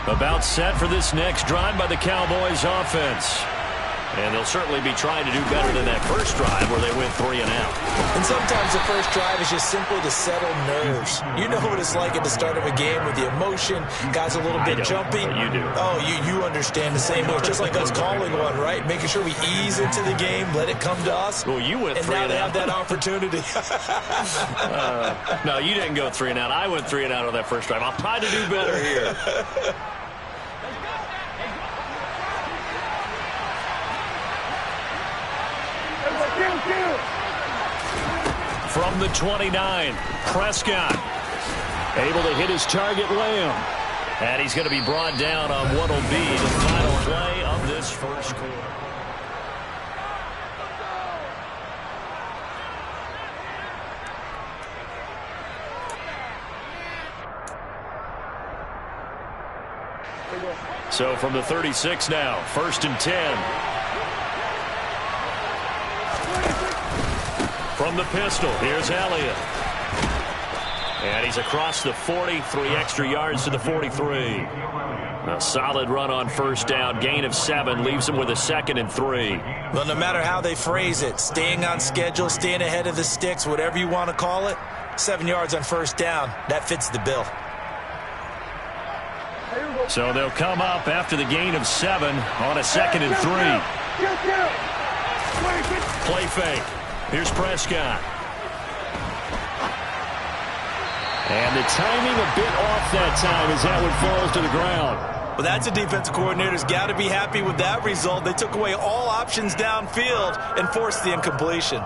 About set for this next drive by the Cowboys offense. And they'll certainly be trying to do better than that first drive where they went 3 and out. And sometimes the first drive is just simply to settle nerves. You know what it's like at the start of a game with the emotion, guys a little bit jumpy. You do. Oh, you understand the same way. It's just like us calling one, right? Making sure we ease into the game, let it come to us. Well, you went 3 and out. And now they have that opportunity. No, you didn't go 3 and out. I went 3 and out on that first drive. I'll try to do better here. From the 29, Prescott able to hit his target, Lamb. And he's going to be brought down on what will be the final play of this first quarter. So from the 36 now, 1st and 10. From the pistol, here's Elliott. And he's across the 40, 3 extra yards to the 43. A solid run on first down, gain of 7, leaves him with a 2nd and 3. Well, no matter how they phrase it, staying on schedule, staying ahead of the sticks, whatever you want to call it, 7 yards on first down, that fits the bill. So they'll come up after the gain of 7 on a 2nd and 3. Play fake. Here's Prescott. And the timing a bit off that time as that one falls to the ground. Well, that's a defensive coordinator's got to be happy with that result. They took away all options downfield and forced the incompletion.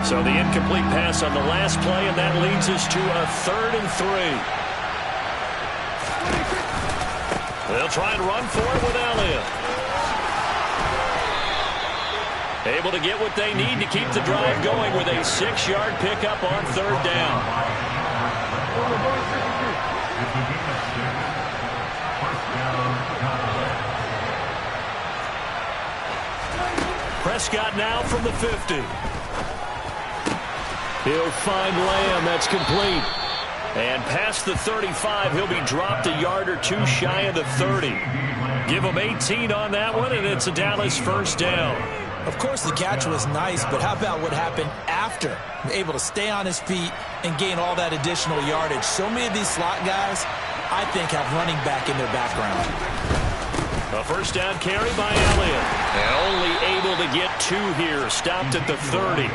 So the incomplete pass on the last play, and that leads us to a 3rd and 3. They'll try and run for it with Elliott. Able to get what they need to keep the drive going with a 6-yard pickup on 3rd down. Prescott now from the 50. He'll find Lamb. That's complete. And past the 35, he'll be dropped a yard or 2 shy of the 30. Give him 18 on that one, and it's a Dallas first down. Of course, the catch was nice, but how about what happened after? Able to stay on his feet and gain all that additional yardage. So many of these slot guys, I think, have running back in their background. A first down carry by Elliott. And only able to get 2 here. Stopped at the 30.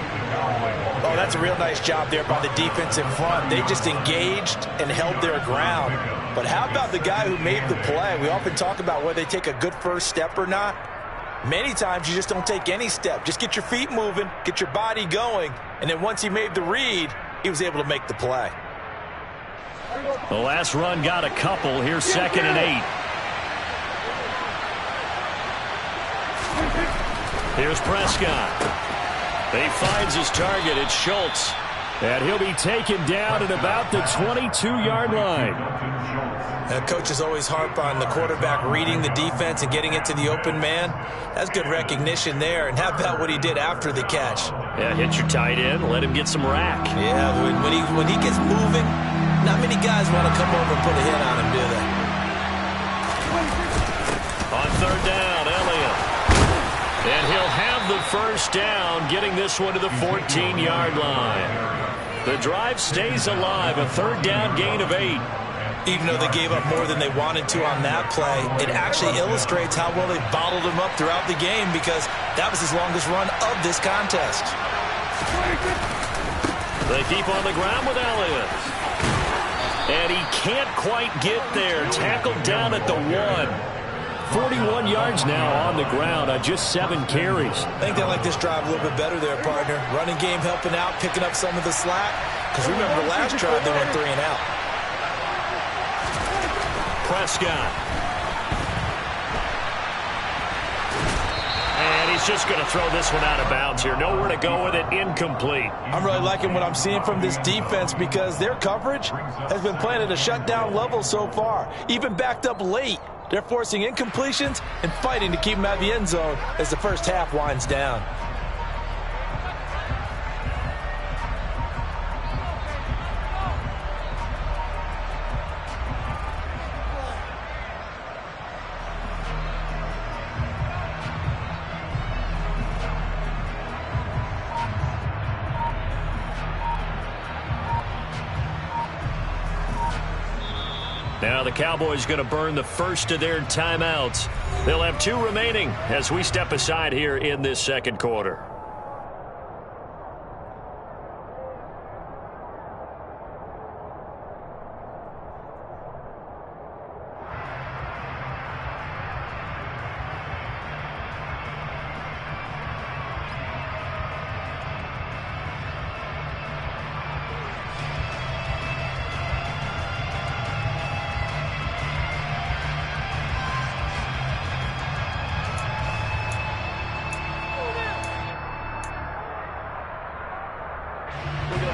Oh, that's a real nice job there by the defense in front. They just engaged and held their ground. But how about the guy who made the play? We often talk about whether they take a good first step or not. Many times you just don't take any step. Just get your feet moving, get your body going, and then once he made the read, he was able to make the play. The last run got a couple. Here's 2nd and 8. Here's Prescott. He finds his target. It's Schultz. And he'll be taken down at about the 22-yard line. Coaches always harp on the quarterback reading the defense and getting it to the open man. That's good recognition there. And how about what he did after the catch? Yeah, hit your tight end. Let him get some rack. Yeah, when he gets moving, not many guys want to come over and put a hit on him, do they? On 3rd down, Elliott. And he'll have the first down, getting this one to the 14-yard line. The drive stays alive, a 3rd down gain of 8. Even though they gave up more than they wanted to on that play, it actually illustrates how well they bottled him up throughout the game because that was his longest run of this contest. They keep on the ground with Elliott. And he can't quite get there. Tackled down at the 1. 41 yards now on the ground on just 7 carries. I think they like this drive a little bit better there, partner. Running game helping out, picking up some of the slack. Because remember, last drive they went 3 and out. Prescott. And he's just going to throw this one out of bounds here. Nowhere to go with it. Incomplete. I'm really liking what I'm seeing from this defense because their coverage has been playing at a shutdown level so far. Even backed up late. They're forcing incompletions and fighting to keep them out of the end zone as the first half winds down. Now the Cowboys going to burn the first of their timeouts. They'll have 2 remaining as we step aside here in this second quarter.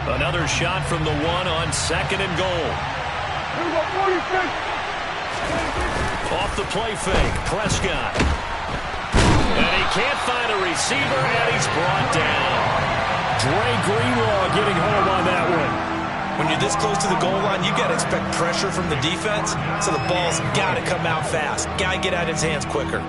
Another shot from the 1 on 2nd and goal. Off the play fake, Prescott. And he can't find a receiver, and he's brought down. Dre Greenlaw getting home on that one. When you're this close to the goal line, you got to expect pressure from the defense, so the ball's got to come out fast. Got to get out of his hands quicker.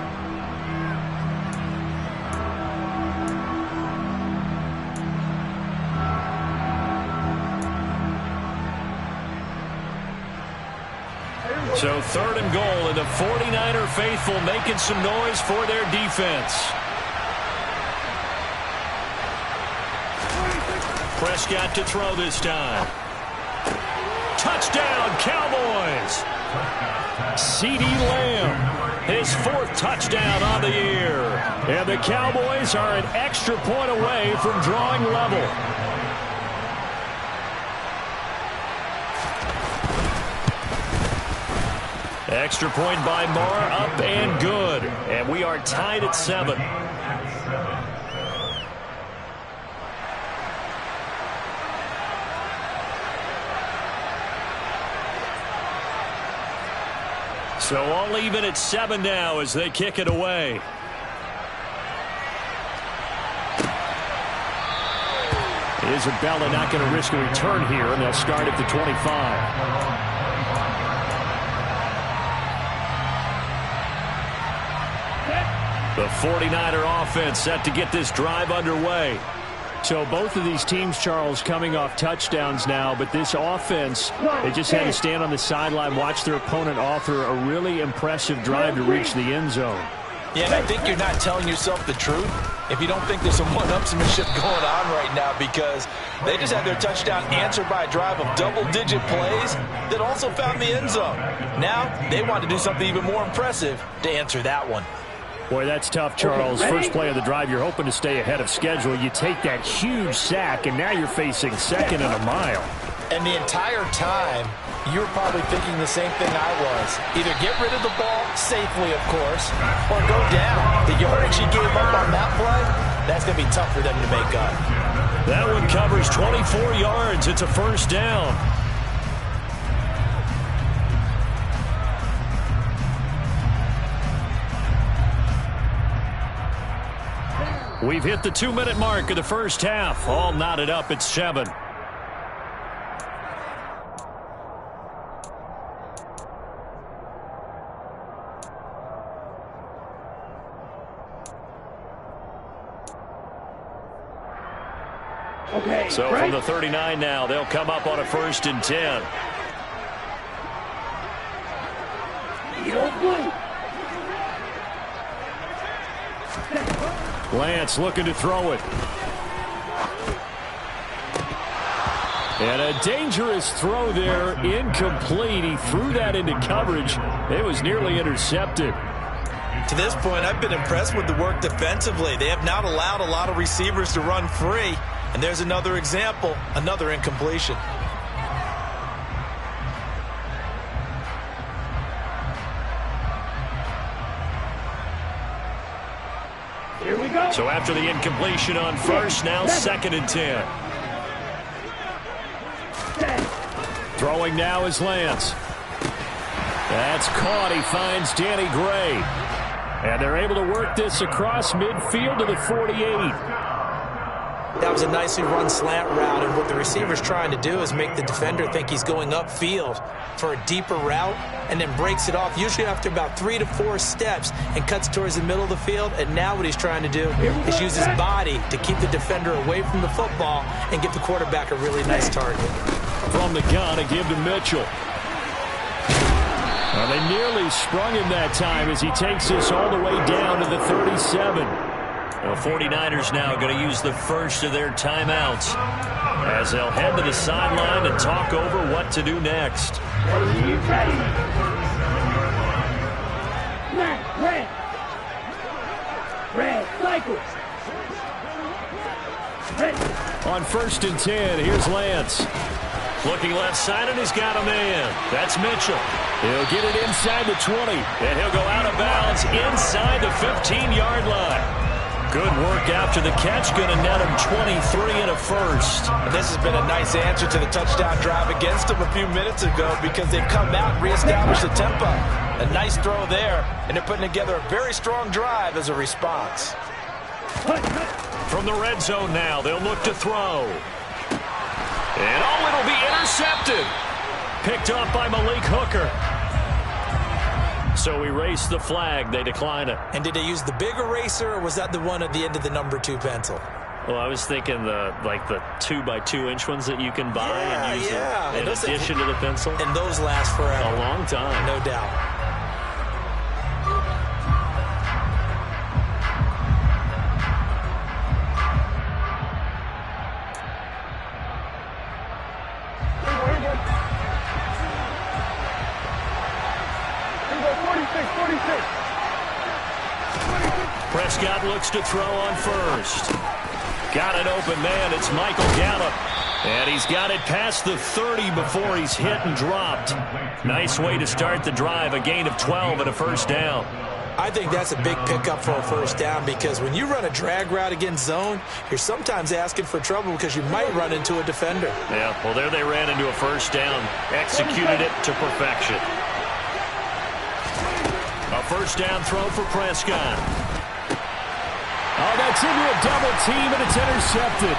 So 3rd and goal, and the 49er faithful making some noise for their defense. Prescott to throw this time. Touchdown, Cowboys! CeeDee Lamb, his 4th touchdown on the year. And the Cowboys are an extra point away from drawing level. Extra point by Marr, up and good. And we are tied at 7. So all even at 7 now as they kick it away. Isabella not going to risk a return here, and they'll start at the 25. The 49er offense set to get this drive underway. So both of these teams, Charles, coming off touchdowns now, but this offense, they just had to stand on the sideline, watch their opponent author a really impressive drive to reach the end zone. Yeah, and I think you're not telling yourself the truth if you don't think there's some one-upsmanship going on right now, because they just had their touchdown answered by a drive of double-digit plays that also found the end zone. Now they want to do something even more impressive to answer that one. Boy, that's tough, Charles. First play of the drive, you're hoping to stay ahead of schedule. You take that huge sack, and now you're facing 2nd and a mile. And the entire time, you're probably thinking the same thing I was. Either get rid of the ball safely, of course, or go down. The yardage he gave up on that play, that's going to be tough for them to make up. That one covers 24 yards. It's a 1st down. We've hit the 2-minute mark of the first half. All knotted up at 7. Okay, so from the 39 now, they'll come up on a 1st and 10. Lance looking to throw it. And a dangerous throw there, incomplete. He threw that into coverage. It was nearly intercepted. To this point, I've been impressed with the work defensively. They have not allowed a lot of receivers to run free. And there's another example, another incompletion. Here we go. So after the incompletion on 1st, now 2nd and 10. Throwing now is Lance. That's caught. He finds Danny Gray. And they're able to work this across midfield to the 48. That was a nicely run slant route, and what the receiver's trying to do is make the defender think he's going upfield for a deeper route, and then breaks it off, usually after about 3 to 4 steps, and cuts towards the middle of the field. And now what he's trying to do is use his body to keep the defender away from the football and give the quarterback a really nice target. From the gun, a give to Mitchell. Well, they nearly sprung him that time as he takes this all the way down to the 37. The 49ers now going to use the first of their timeouts as they'll head to the sideline and talk over what to do next. Red, cycle. On 1st and 10, here's Lance. Looking left side, and he's got a man. That's Mitchell. He'll get it inside the 20. And he'll go out of bounds inside the 15-yard line. Good work after the catch. Going to net him 23 and a first. This has been a nice answer to the touchdown drive against them a few minutes ago because they've come out and reestablished the tempo. A nice throw there, and they're putting together a very strong drive as a response. From the red zone now, they'll look to throw. And oh, it'll be intercepted. Picked off by Malik Hooker. So erase the flag. They decline it. And did they use the big eraser, or was that the one at the end of the number 2 pencil? Well, I was thinking the 2x2-inch ones that you can buy and use in addition to the pencil. And those last forever. A long time. No doubt. Prescott looks to throw on first. Got an open man. It's Michael Gallup. And he's got it past the 30 before he's hit and dropped. Nice way to start the drive. A gain of 12 and a first down. I think that's a big pickup for a first down because when you run a drag route against zone, you're sometimes asking for trouble because you might run into a defender. Yeah, well, there they ran into a first down. Executed it to perfection. A first down throw for Prescott. Oh, that's into a double team, and it's intercepted.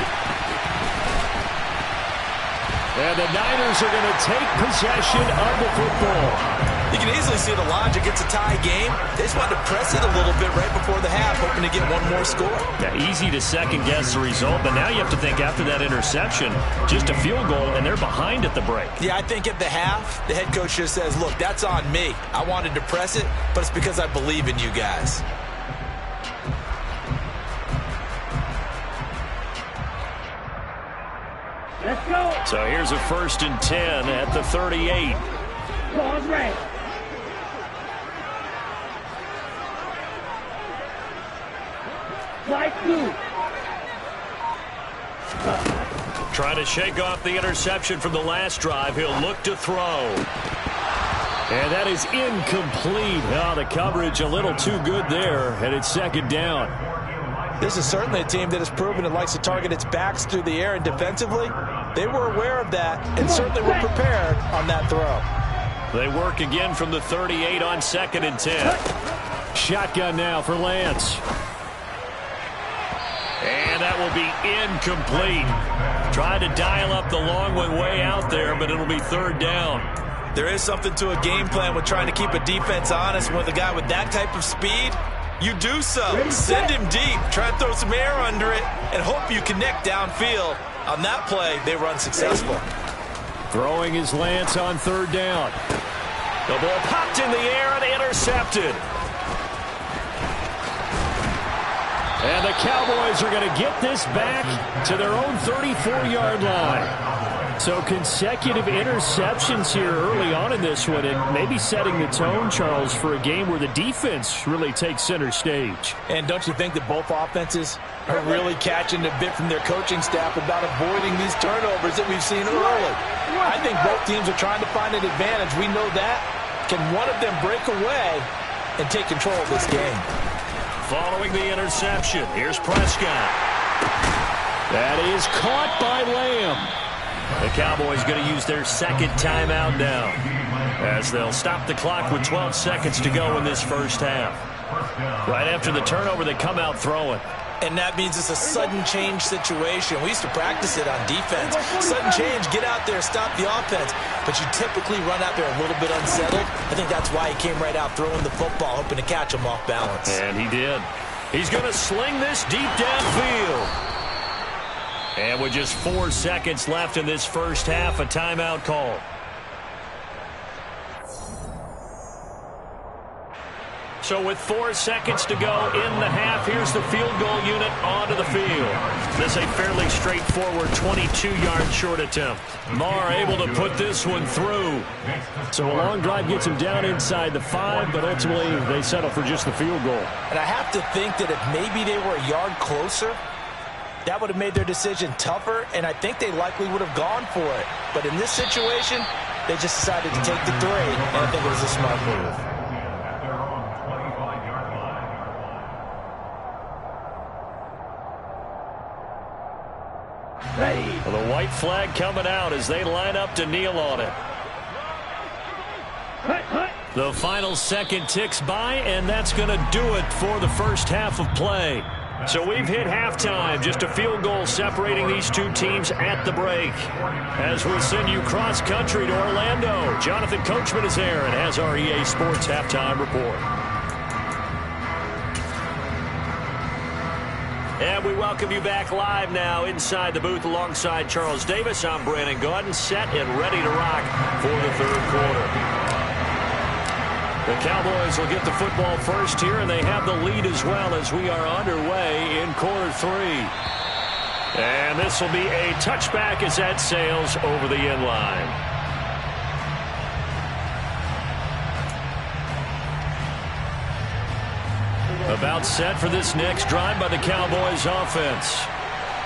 And the Niners are going to take possession of the football. You can easily see the logic. It's a tie game. They just wanted to press it a little bit right before the half, hoping to get one more score. Yeah, easy to second-guess the result, but now you have to think after that interception, just a field goal, and they're behind at the break. Yeah, I think at the half, the head coach just says, look, that's on me. I wanted to press it, but it's because I believe in you guys. Let's go. So here's a 1st and 10 at the 38. Ball's right. Like blue. Trying to shake off the interception from the last drive. He'll look to throw. And that is incomplete. Oh, the coverage a little too good there, and it's 2nd down. This is certainly a team that has proven it likes to target its backs through the air, and defensively, they were aware of that and certainly were prepared on that throw. They work again from the 38 on 2nd and 10. Shotgun now for Lance. And that will be incomplete. Tried to dial up the long one way out there, but it'll be 3rd down. There is something to a game plan with trying to keep a defense honest. With a guy with that type of speed, you do so. Send him deep. Try and throw some air under it and hope you connect downfield. On that play, they were unsuccessful. Throwing his Lance on 3rd down. The ball popped in the air and intercepted. And the Cowboys are going to get this back to their own 34-yard line. So consecutive interceptions here early on in this one, and maybe setting the tone, Charles, for a game where the defense really takes center stage. And don't you think that both offenses are really catching a bit from their coaching staff about avoiding these turnovers that we've seen early? I think both teams are trying to find an advantage. We know that. Can one of them break away and take control of this game? Following the interception, here's Prescott. That is caught by Lamb. The Cowboys going to use their 2nd timeout now as they'll stop the clock with 12 seconds to go in this first half. Right after the turnover, they come out throwing. And that means it's a sudden change situation. We used to practice it on defense. Sudden change, get out there, stop the offense. But you typically run out there a little bit unsettled. I think that's why he came right out throwing the football, hoping to catch him off balance. And he did. He's going to sling this deep downfield. And with just 4 seconds left in this first half, a timeout call. So with 4 seconds to go in the half, here's the field goal unit onto the field. This a fairly straightforward 22-yard short attempt. Marr able to put this one through. So a long drive gets him down inside the 5, but ultimately they settle for just the field goal. And I have to think that if maybe they were a yard closer, that would have made their decision tougher, and I think they likely would have gone for it. But in this situation, they just decided to take the 3, and I think it was a smart move. Ready. Well, the white flag coming out as they line up to kneel on it. Hut, hut. The final second ticks by, and that's going to do it for the first half of play. So we've hit halftime, just a field goal separating these two teams at the break. As we send you cross-country to Orlando, Jonathan Coachman is there and has our EA Sports Halftime Report. And we welcome you back live now inside the booth alongside Charles Davis. I'm Brandon Gaudin, set and ready to rock for the third quarter. The Cowboys will get the football first here, and they have the lead as well as we are underway in quarter 3. And this will be a touchback as that sails over the end line. About set for this next drive by the Cowboys offense.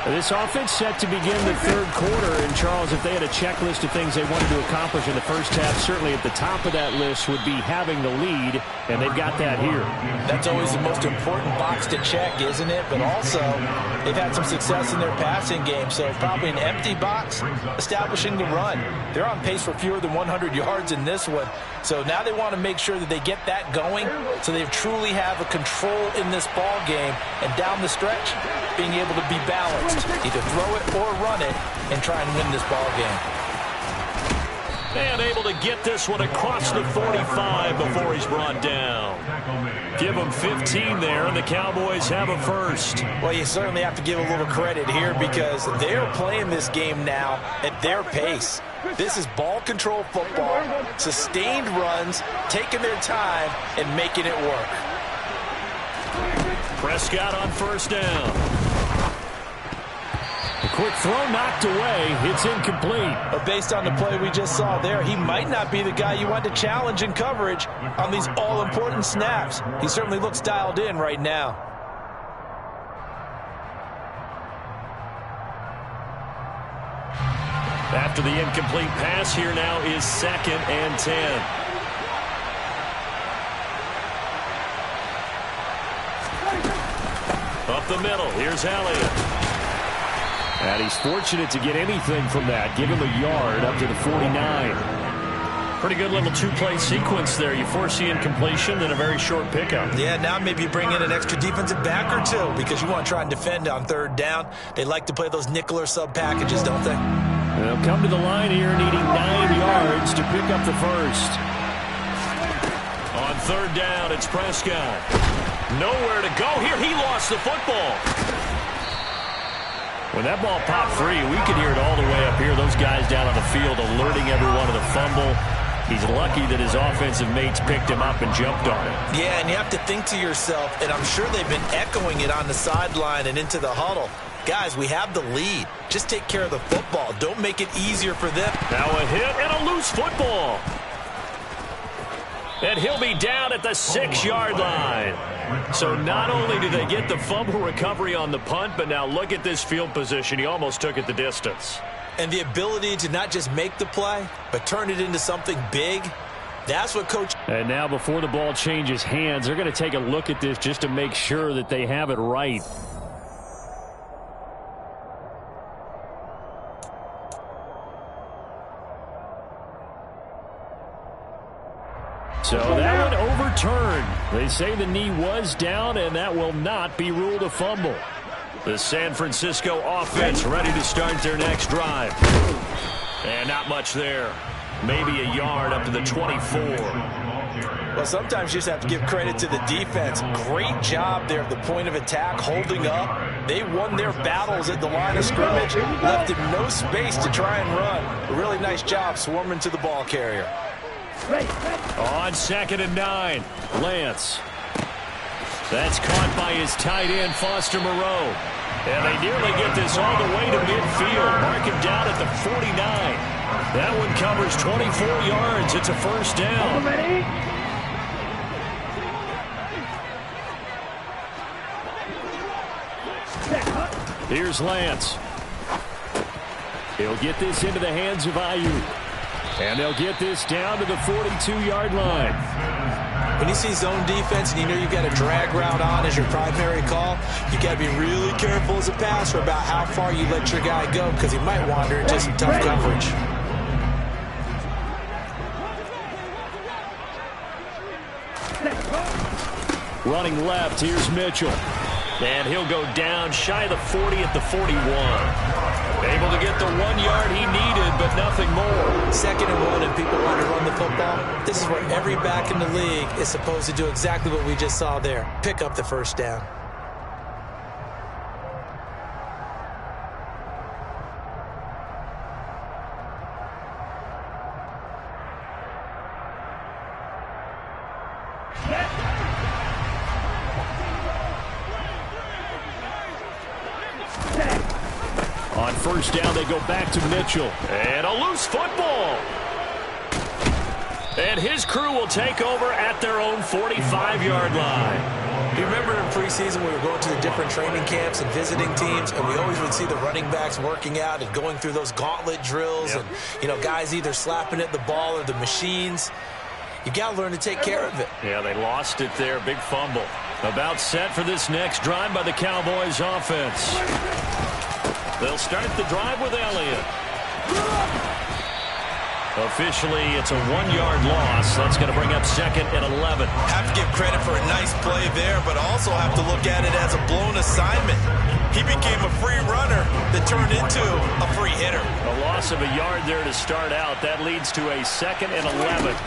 This offense set to begin the third quarter. And, Charles, if they had a checklist of things they wanted to accomplish in the first half, certainly at the top of that list would be having the lead, and they've got that here. That's always the most important box to check, isn't it? But also, they've had some success in their passing game, so probably an empty box, establishing the run. They're on pace for fewer than 100 yards in this one, so now they want to make sure that they get that going so they truly have a control in this ball game, and down the stretch, being able to be balanced. Either throw it or run it and try and win this ball game. And able to get this one across the 45 before he's brought down. Give them 15 there, and the Cowboys have a first. Well, you certainly have to give a little credit here because they're playing this game now at their pace. This is ball control football, sustained runs, taking their time, and making it work. Prescott on first down. A quick throw knocked away. It's incomplete. But based on the play we just saw there, he might not be the guy you want to challenge in coverage on these all-important snaps. He certainly looks dialed in right now. After the incomplete pass, here now is 2nd and 10. Up the middle, here's Elliott. And he's fortunate to get anything from that. Give him a yard up to the 49. Pretty good little two-play sequence there. You force the incompletion, then a very short pickup. Yeah, now maybe you bring in an extra defensive back or two because you want to try and defend on third down. They like to play those nickel or sub packages, don't they? They'll come to the line here needing 9 yards to pick up the first. On third down, it's Prescott. Nowhere to go here. He lost the football. When that ball popped free, we could hear it all the way up here. Those guys down on the field alerting everyone of the fumble. He's lucky that his offensive mates picked him up and jumped on it. Yeah, and you have to think to yourself, and I'm sure they've been echoing it on the sideline and into the huddle. Guys, we have the lead. Just take care of the football. Don't make it easier for them. Now a hit and a loose football. And he'll be down at the 6-yard line. So not only do they get the fumble recovery on the punt, but now look at this field position. He almost took it the distance. And the ability to not just make the play, but turn it into something big, that's what Coach... And now before the ball changes hands, they're going to take a look at this just to make sure that they have it right. So that one overturned. They say the knee was down, and that will not be ruled a fumble. The San Francisco offense ready to start their next drive. And not much there. Maybe a yard up to the 24. Well, sometimes you just have to give credit to the defense. Great job there at the point of attack, holding up. They won their battles at the line of scrimmage, left him no space to try and run. A really nice job swarming to the ball carrier. On 2nd and 9, Lance. That's caught by his tight end, Foster Moreau. And they nearly get this all the way to midfield. Mark him down at the 49. That one covers 24 yards. It's a first down. Ready? Here's Lance. He'll get this into the hands of Ayuk. And they'll get this down to the 42-yard line. When you see zone defense and you know you've got a drag route on as your primary call, you got to be really careful as a passer about how far you let your guy go because he might wander into some tough coverage. Running left, here's Mitchell. And he'll go down shy of the 40 at the 41. Able to get the 1 yard he needed, but nothing more. 2nd and 1, and people want to run the football. This is where every back in the league is supposed to do exactly what we just saw there. Pick up the first down. On first down, they go back to Mitchell. And a loose football. And his crew will take over at their own 45-yard line. You remember in preseason we were going to the different training camps and visiting teams, and we always would see the running backs working out and going through those gauntlet drills, and, you know, guys either slapping at the ball or the machines. You got to learn to take care of it. Yeah, they lost it there. Big fumble. About set for this next drive by the Cowboys offense. They'll start the drive with Elliott. Officially, it's a 1-yard loss. That's going to bring up 2nd and 11. Have to give credit for a nice play there, but also have to look at it as a blown assignment. He became a free runner that turned into a free hitter. A loss of a yard there to start out. That leads to a 2nd and 11.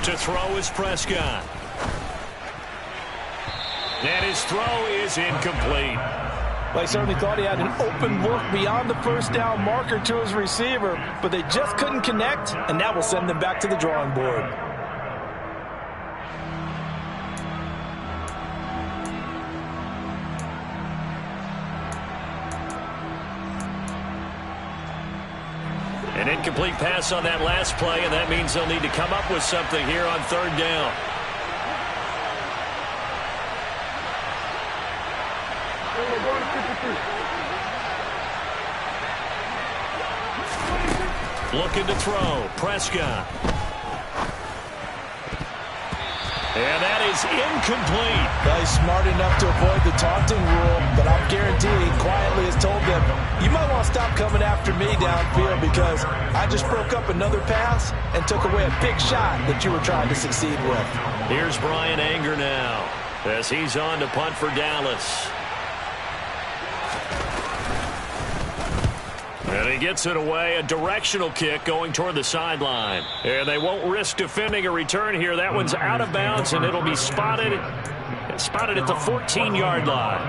To throw is Prescott. And his throw is incomplete. Well, he certainly thought he had an open look beyond the first down marker to his receiver, but they just couldn't connect, and that will send them back to the drawing board. An incomplete pass on that last play, and that means they'll need to come up with something here on 3rd down. Looking to throw. Prescott. And that is incomplete. Well, he's smart enough to avoid the taunting rule, but I'm guaranteeing quietly has told them, you might want to stop coming after me downfield because I just broke up another pass and took away a big shot that you were trying to succeed with. Here's Brian Anger now as he's on to punt for Dallas. And he gets it away, a directional kick going toward the sideline. And they won't risk defending a return here. That one's out of bounds, and it'll be spotted at the 14-yard line.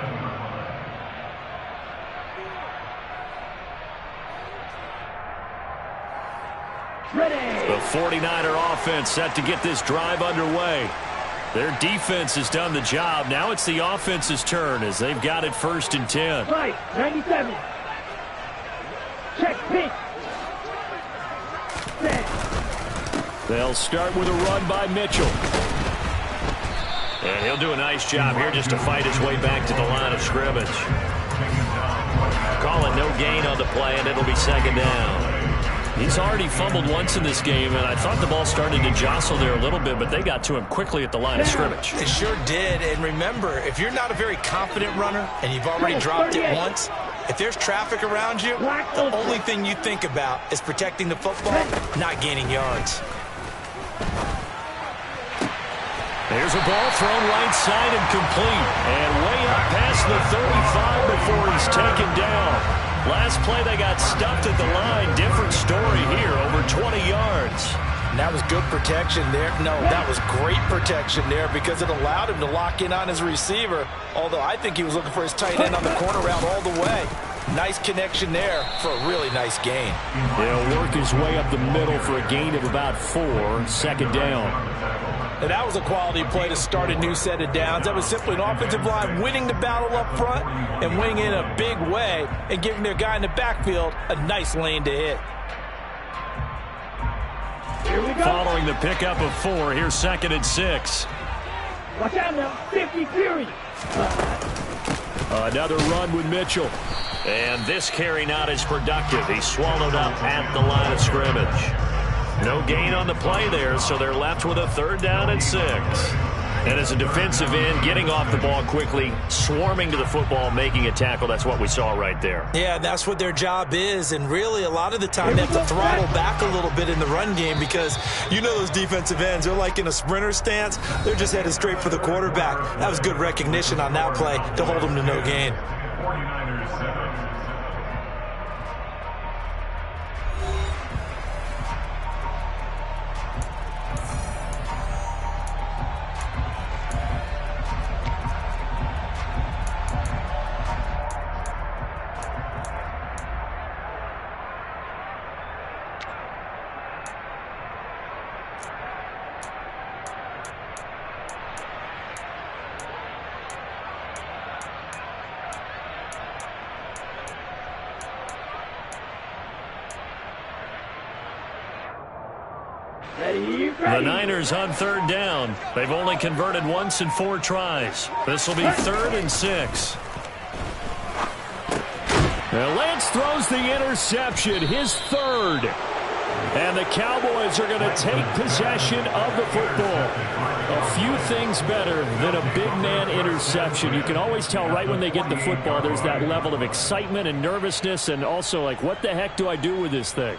Ready. The 49er offense set to get this drive underway. Their defense has done the job. Now it's the offense's turn as they've got it 1st and 10. Right, 97. Check, pitch. Set. They'll start with a run by Mitchell. And he'll do a nice job here just to fight his way back to the line of scrimmage. Calling no gain on the play, and it'll be 2nd down. He's already fumbled once in this game, and I thought the ball started to jostle there a little bit, but they got to him quickly at the line of scrimmage. It sure did, and remember, if you're not a very confident runner and you've already dropped it once, if there's traffic around you, the only thing you think about is protecting the football, not gaining yards. There's a ball thrown right side and complete, and way up past the 35 before he's taken down. Last play, they got stuffed at the line. Different story here, over 20 yards. And that was good protection there. No, that was great protection there because it allowed him to lock in on his receiver, although I think he was looking for his tight end on the corner route all the way. Nice connection there for a really nice gain. He'll work his way up the middle for a gain of about 4, 2nd down. And that was a quality play to start a new set of downs. That was simply an offensive line winning the battle up front and winning in a big way and giving their guy in the backfield a nice lane to hit. Here we go. Following the pickup of 4, here's 2nd and 6. Watch out now. 50 Fury. Another run with Mitchell. And this carry not as productive. He's swallowed up at the line of scrimmage. No gain on the play there, so they're left with a 3rd down and 6. And as a defensive end, getting off the ball quickly, swarming to the football, making a tackle, that's what we saw right there. Yeah, that's what their job is, and really a lot of the time they have to throttle back a little bit in the run game because you know those defensive ends, they're like in a sprinter stance. They're just headed straight for the quarterback. That was good recognition on that play to hold them to no gain. The Niners on 3rd down. They've only converted once in 4 tries. This will be 3rd and 6. And Lance throws the interception, his 3rd. And the Cowboys are going to take possession of the football. A few things better than a big man interception. You can always tell right when they get the football, there's that level of excitement and nervousness and also like, what the heck do I do with this thing?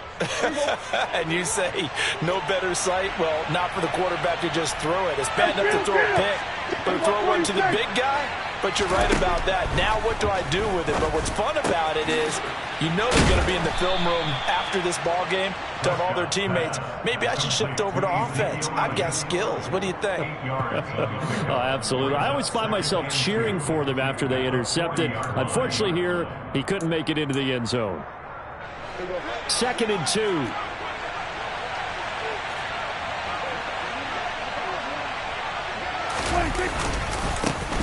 And you say, no better sight? Well, not for the quarterback to just throw it. It's bad enough to throw a pick, but to throw one to the big guy? But you're right about that. Now what do I do with it? But what's fun about it is you know they're going to be in the film room after this ball game, telling all their teammates, maybe I should shift over to offense. I've got skills. What do you think? Oh, absolutely. I always find myself cheering for them after they intercepted. Unfortunately here, he couldn't make it into the end zone. 2nd and 2.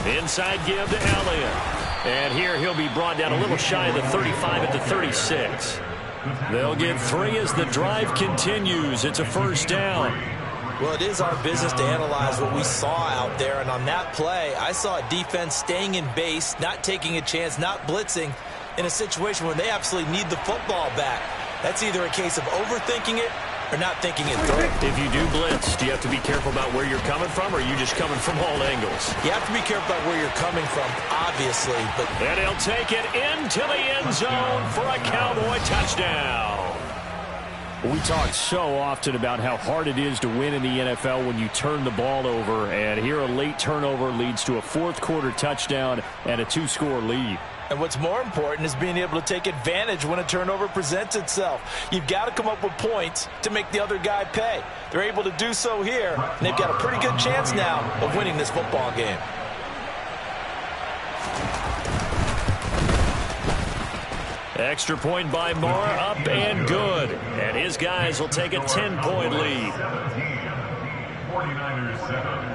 Inside give to Elliott. And here he'll be brought down a little shy of the 35 at the 36. They'll get 3 as the drive continues. It's a 1st down. Well, it is our business to analyze what we saw out there. And on that play, I saw a defense staying in base, not taking a chance, not blitzing in a situation where they absolutely need the football back. That's either a case of overthinking it or not thinking it through. If you do blitz, do you have to be careful about where you're coming from, or are you just coming from all angles? You have to be careful about where you're coming from, obviously. But and he'll take it into the end zone for a Cowboy touchdown. We talk so often about how hard it is to win in the NFL when you turn the ball over, and here a late turnover leads to a 4th quarter touchdown and a 2-score lead. And what's more important is being able to take advantage when a turnover presents itself. You've got to come up with points to make the other guy pay. They're able to do so here, and they've got a pretty good chance now of winning this football game. Extra point by Moore, up and good. And his guys will take a 10-point lead. 49ers 7.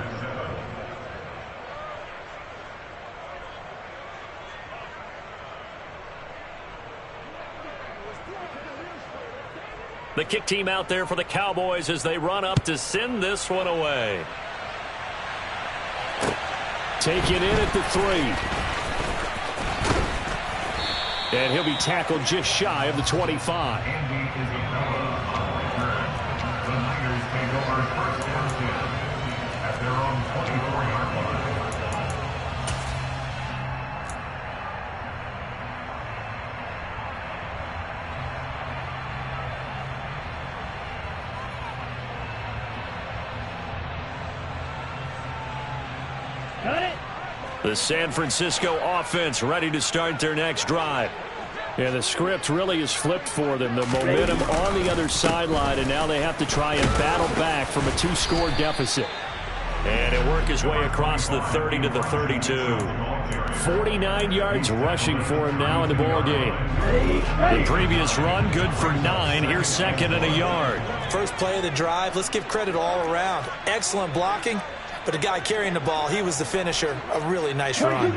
The kick team out there for the Cowboys as they run up to send this one away. Taken in at the 3. And he'll be tackled just shy of the 25. The San Francisco offense ready to start their next drive. Yeah, the script really is flipped for them. The momentum on the other sideline, and now they have to try and battle back from a 2-score deficit. And he'll work his way across the 30 to the 32. 49 yards rushing for him now in the ball game. The previous run, good for 9. Here's second and a yard. First play of the drive, let's give credit all around. Excellent blocking, but the guy carrying the ball, he was the finisher. A really nice run.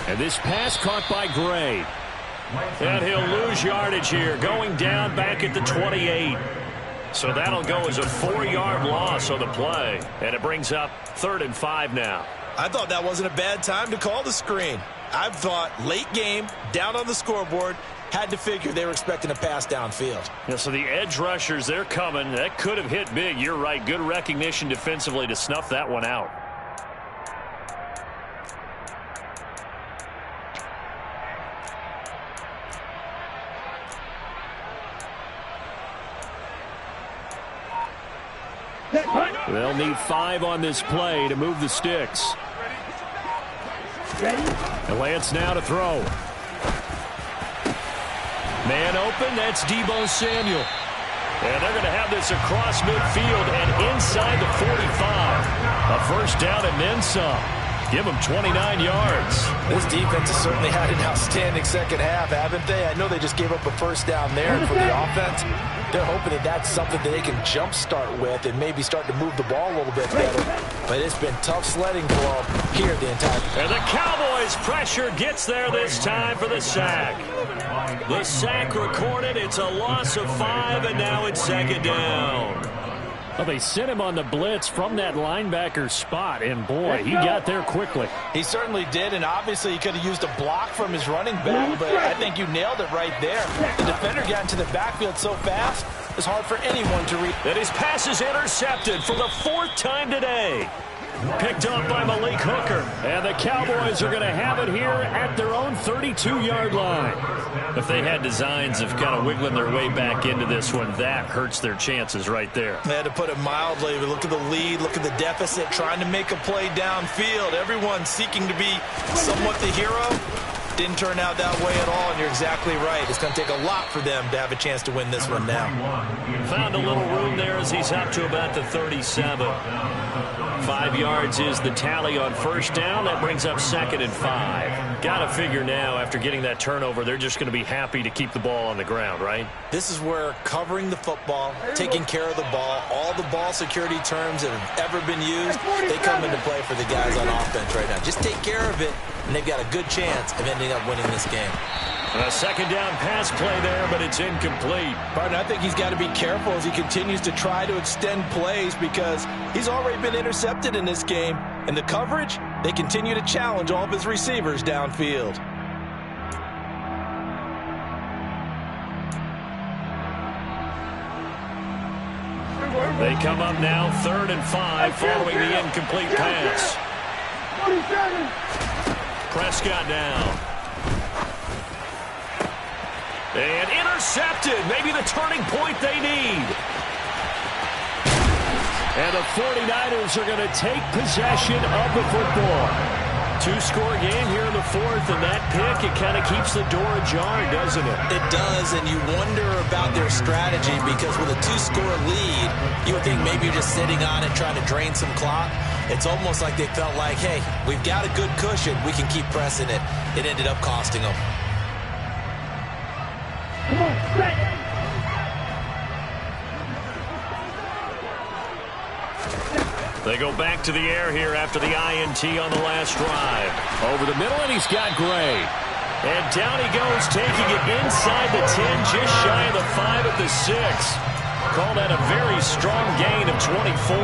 And this pass caught by Gray. And he'll lose yardage here, going down back at the 28. So that'll go as a 4-yard loss on the play. And it brings up 3rd and 5 now. I thought that wasn't a bad time to call the screen. I thought late game, down on the scoreboard, had to figure they were expecting a pass downfield. Yeah, so the edge rushers, they're coming. That could have hit big. You're right. Good recognition defensively to snuff that one out. They'll need 5 on this play to move the sticks. And Lance now to throw. Man open, that's Deebo Samuel. And they're going to have this across midfield and inside the 45. A first down and then some. Give them 29 yards. This defense has certainly had an outstanding second half, haven't they? I know they just gave up a first down there for the offense. They're hoping that that's something that they can jumpstart with and maybe start to move the ball a little bit better. But it's been tough sledding for them here the entire time. And the Cowboys' pressure gets there this time for the sack. The sack recorded. It's a loss of 5, and now it's second down. Well, they sent him on the blitz from that linebacker spot, and boy, he got there quickly. He certainly did, and obviously he could have used a block from his running back, but I think you nailed it right there. The defender got into the backfield so fast, it's hard for anyone to read. And his pass is intercepted for the 4th time today. Picked up by Malik Hooker. And the Cowboys are going to have it here at their own 32-yard line. If they had designs of kind of wiggling their way back into this one, that hurts their chances right there. They had to put it mildly. Look at the lead, look at the deficit, trying to make a play downfield. Everyone seeking to be somewhat the hero. Didn't turn out that way at all, and you're exactly right. It's going to take a lot for them to have a chance to win this one now. Found a little room there as he's up to about the 37. 5 yards is the tally on first down. That brings up 2nd and 5. Got to figure now, after getting that turnover, they're just going to be happy to keep the ball on the ground, right? This is where covering the football, taking care of the ball, all the ball security terms that have ever been used, they come into play for the guys on offense right now. Just take care of it, and they've got a good chance of ending up winning this game. A second down pass play there, but it's incomplete. Barton, I think he's got to be careful as he continues to try to extend plays because he's already been intercepted in this game. And the coverage, they continue to challenge all of his receivers downfield. They come up now 3rd and 5 following the incomplete pass. Prescott down. And intercepted. Maybe the turning point they need. And the 49ers are going to take possession of the football. 2-score game here in the 4th, and that pick, it kind of keeps the door ajar, doesn't it? It does, and you wonder about their strategy because with a 2-score lead, you would think maybe you're just sitting on it trying to drain some clock. It's almost like they felt like, hey, we've got a good cushion. We can keep pressing it. It ended up costing them. Come on, stretch. They go back to the air here after the INT on the last drive. Over the middle, and he's got Gray. And down he goes, taking it inside the 10, just shy of the 5 at the 6. Call that a very strong gain of 24.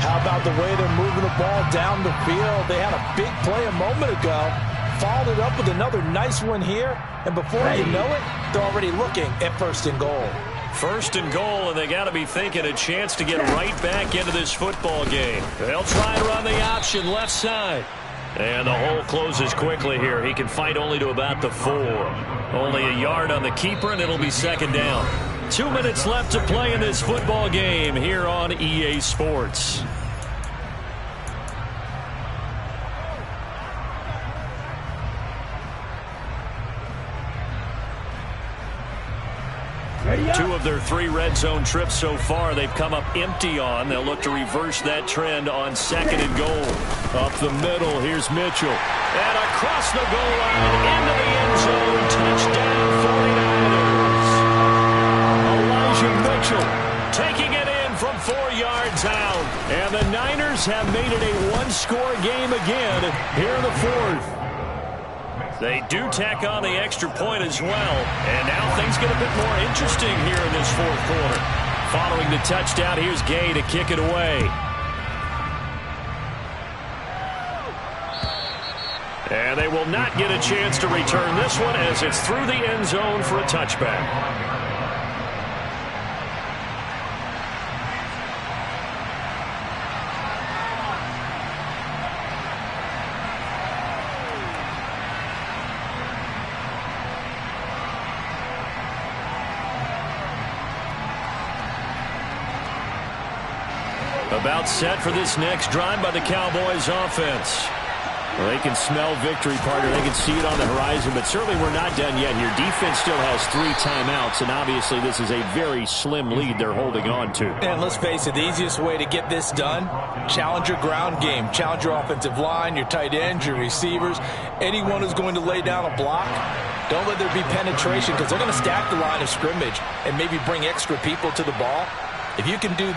How about the way they're moving the ball down the field? They had a big play a moment ago. Followed it up with another nice one here. And before you know it, they're already looking at 1st and goal. 1st and goal, and they got to be thinking a chance to get right back into this football game. They'll try and run the option left side. And the hole closes quickly here. He can fight only to about the 4. Only a yard on the keeper, and it'll be 2nd down. 2 minutes left to play in this football game here on EA Sports. Ready up. 2 of their 3 red zone trips so far they've come up empty on. They'll look to reverse that trend on 2nd and goal. Up the middle, here's Mitchell. And across the goal line, into the end zone, touchdown 49ers. Elijah Mitchell Taking it in from 4 yards out. And the Niners have made it a one-score game again here in the 4th. They do tack on the extra point as well. And now things get a bit more interesting here in this 4th quarter. Following the touchdown, here's Gay to kick it away. And they will not get a chance to return this one as it's through the end zone for a touchback. About set for this next drive by the Cowboys offense. Well, they can smell victory, partner. They can see it on the horizon, but certainly we're not done yet here. Defense still has 3 timeouts, and obviously this is a very slim lead they're holding on to. And let's face it, the easiest way to get this done, challenge your ground game. Challenge your offensive line, your tight ends, your receivers, anyone who's going to lay down a block. Don't let there be penetration because they're going to stack the line of scrimmage and maybe bring extra people to the ball. If you can do that,